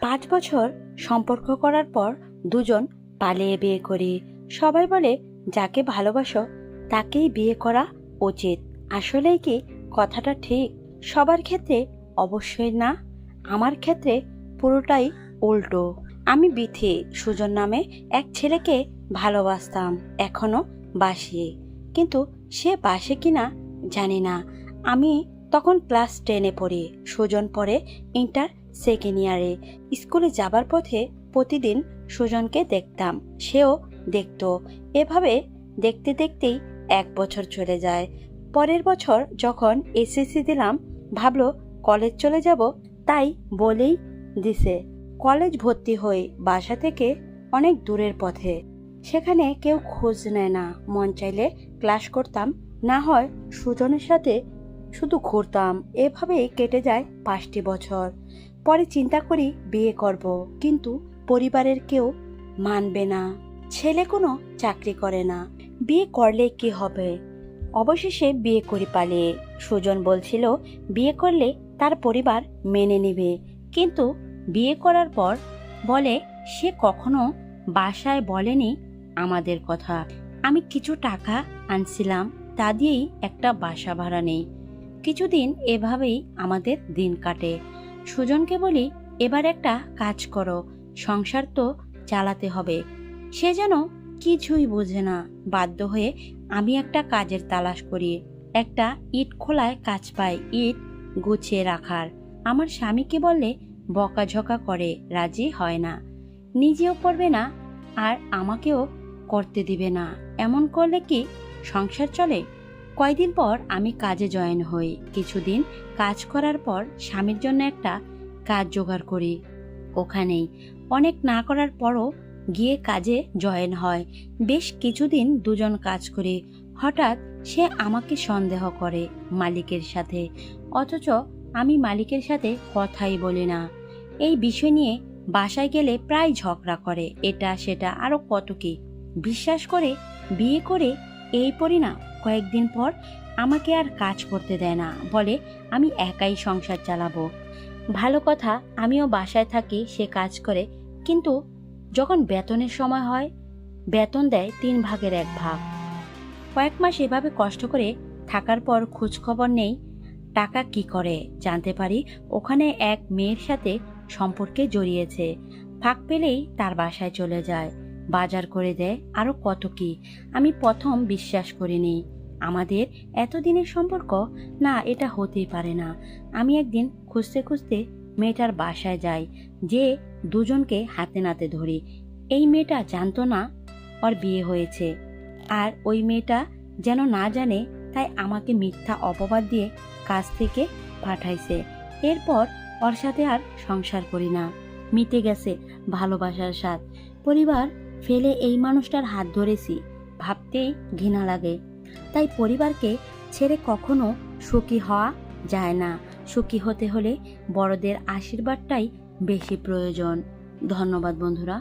5 বছর সম্পর্ক করার পর দুজন পালিয়ে বিয়ে করি। সবাই বলে যাকে ভালোবাসো তাকেই বিয়ে করা উচিত। আসলেই কি কথাটা ঠিক? সবার ক্ষেত্রে অবশ্যই না। আমার ক্ষেত্রে পুরোটাই উল্টো। আমি বিথি সুজন নামে এক ছেলেকে ভালোবাসতাম, এখনো বাসি। কিন্তু সে বাসে কিনা জানি না। আমি তখন ক্লাস 10-এ পড়ি, সুজন পড়ে ইন্টার সেকেন্ড ইয়ারে। স্কুলে যাবার পথে প্রতিদিন সুজনকে দেখতাম, সেও দেখতো। এভাবে দেখতে দেখতেই 1 বছর চলে যায়। পরের বছর যখন এসএসসি দিলাম, ভাবলো কলেজ চলে যাব, তাই বলেই দিছে। কলেজ ভর্তি হই বাসা থেকে অনেক দূরের পথে। সেখানে কেউ খোঁজ নেয় না। মন চাইলে ক্লাস করতাম, না হয় সুজনের সাথে শুধু ঘুরতাম। এভাবেই কেটে যায় 5টি বছর। পরে চিন্তা করি বিয়ে করব, কিন্তু পরিবারের কেউ মানবে না। ছেলে কোনো চাকরি করে না, বিয়ে করলে কি হবে? অবশেষে বিয়ে করি পালিয়ে। সুজন বলছিল বিয়ে করলে তার পরিবার মেনে নেবে, কিন্তু বিয়ে করার পর বলে সে কখনো বাসায় বলেনি আমাদের কথা। আমি কিছু টাকা আনছিলাম, তা দিয়েই একটা বাসা ভাড়া নেই। কিছুদিন এভাবেই আমাদের দিন কাটে। সুজনকে বলি এবার একটা কাজ করো, সংসার তো চালাতে হবে। সে যেন কিছুই বোঝে না। বাধ্য হয়ে আমি একটা কাজের তালাশ করি। একটা ইট খোলায় কাজ পাই, ইট গুছিয়ে রাখার। আমার স্বামীকে বললে বকাঝকা করে, রাজি হয় না। নিজেও করবে না আর আমাকেও করতে দিবে না। এমন করলে কি সংসার চলে? কয়দিন পর আমি কাজে জয়েন হই। কিছুদিন কাজ করার পর স্বামীর জন্য একটা কাজ জোগাড় করি। ওখানেই অনেক না করার পরও গিয়ে কাজে জয়েন হয়। বেশ কিছুদিন দুজন কাজ করি। হঠাৎ সে আমাকে সন্দেহ করে মালিকের সাথে, অথচ আমি মালিকের সাথে কথাই বলি না। এই বিষয় নিয়ে বাসায় গেলে প্রায় ঝগড়া করে, এটা সেটা আরো কত কি। বিশ্বাস করে বিয়ে করে এই পরিণাম। কয়েকদিন পর আমাকে আর কাজ করতে দেয় না, বলে আমি একাই সংসার চালাবো। ভালো কথা, আমিও বাসায় থাকি, সে কাজ করে। কিন্তু যখন বেতনের সময় হয়, বেতন দেয় 3 ভাগের 1 ভাগ। কয়েক মাস এভাবে কষ্ট করে থাকার পর খোঁজ খবর নেই। টাকা কি করে জানতে পারি ওখানে এক মেয়ের সাথে সম্পর্কে জড়িয়েছে। ফাঁক পেলেই তার বাসায় চলে যায়, বাজার করে দেয়, আরো কত কি। আমি প্রথম বিশ্বাস করিনি আমাদের এতদিনের সম্পর্ক। না, এটা হতেই পারে না। আমি একদিন খুঁজতে খুঁজতে মেয়েটার বাসায় যাই, যে দুজনকে হাতে নাতে ধরি। এই মেয়েটা জানতো না ওর বিয়ে হয়েছে, আর ওই মেয়েটা যেন না জানে, তাই আমাকে মিথ্যা অপবাদ দিয়ে কাজ থেকে পাঠাইছে। এরপর ওর সাথে আর সংসার করি না। মিটে গেছে ভালোবাসার স্বাদ। পরিবার ফেলে এই মানুষটার হাত ধরেছি, ভাবতেই ঘৃণা লাগে। তাই পরিবারকে ছেড়ে কখনো সুখী হওয়া যায় না। সুখী হতে হলে বড়দের আশীর্বাদটাই বেশি প্রয়োজন। ধন্যবাদ বন্ধুরা।